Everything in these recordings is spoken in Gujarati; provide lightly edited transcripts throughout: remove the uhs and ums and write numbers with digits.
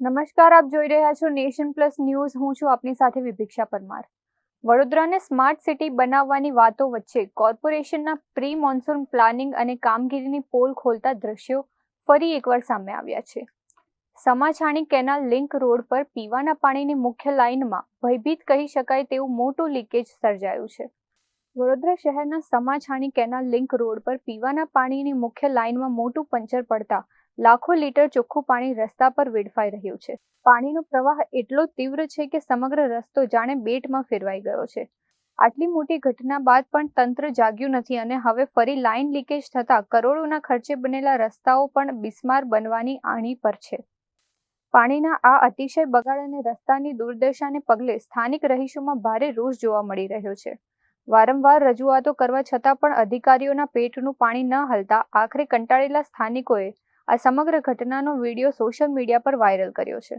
નમસ્કાર, આપ જોઈ રહ્યા છો નેશન પ્લસ ન્યૂઝ. હું છું આપની સાથે વિભિક્ષા પરમાર. વડોદરાને સ્માર્ટ સિટી બનાવવાની વાતો વચ્ચે કોર્પોરેશનના પ્રી મોન્સૂન પ્લાનિંગ અને કામગીરીની પોલ ખોલતા દ્રશ્યો ફરી એકવાર સામે આવ્યા છે. સમાછાણી કેનાલ લિંક રોડ પર પીવાના પાણીની મુખ્ય લાઇનમાં ભયભીત કહી શકાય તેવું મોટું લીકેજ સર્જાયું છે. વડોદરા શહેરના સમાછાણી કેનાલ લિંક રોડ પર પીવાના પાણીની મુખ્ય લાઇનમાં મોટું પંચર પડતા લાખો લીટર ચોખ્ખું પાણી રસ્તા પર વેડફાઈ રહ્યું છે. પાણીનો પ્રવાહ એટલો તીવ્ર છે કે સમગ્ર રસ્તો જાણે બેટમાં ફેરવાઈ ગયો છે. આટલી મોટી ઘટના બાદ પણ તંત્ર જાગ્યું નથી અને હવે ફરી લાઇન લીકેજ થતા કરોડોના ખર્ચે બનેલા રસ્તાઓ પણ બિસ્માર બનવાની આણી પર છે. પાણીના આ અતિશય બગાડ અને રસ્તાની દુર્દશાને પગલે સ્થાનિક રહીશોમાં ભારે રોષ જોવા મળી રહ્યો છે. વારંવાર રજૂઆતો કરવા છતાં પણ અધિકારીઓના પેટનું પાણી ન હલતા આખરે કંટાળેલા સ્થાનિકોએ આ સમગ્ર ઘટનાનો વિડીયો સોશિયલ મીડિયા પર વાયરલ કર્યો છે.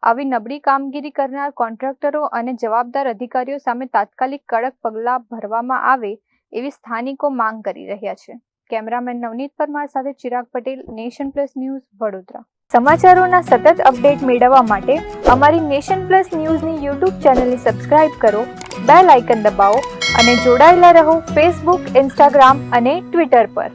આવી નબળી કામગીરી કરનાર કોન્ટ્રાક્ટરો અને જવાબદાર અધિકારીઓ સામે તાત્કાલિક કડક પગલાં ભરવામાં આવે એવી સ્થાનિકો માંગ કરી રહ્યા છે. કેમેરામેન નવનીત પરમાર સાથે Chirag Patel, nation plus news, Vadodara. સમાચારોના સતત અપડેટ મેળવવા માટે અમારી નેશન પ્લસ ન્યૂઝની યુટ્યુબ ચેનલને સબસ્ક્રાઇબ કરો, બેલ આઇકન દબાવો અને જોડાયેલા રહો ફેસબુક, ઇન્સ્ટાગ્રામ અને ટ્વિટર પર.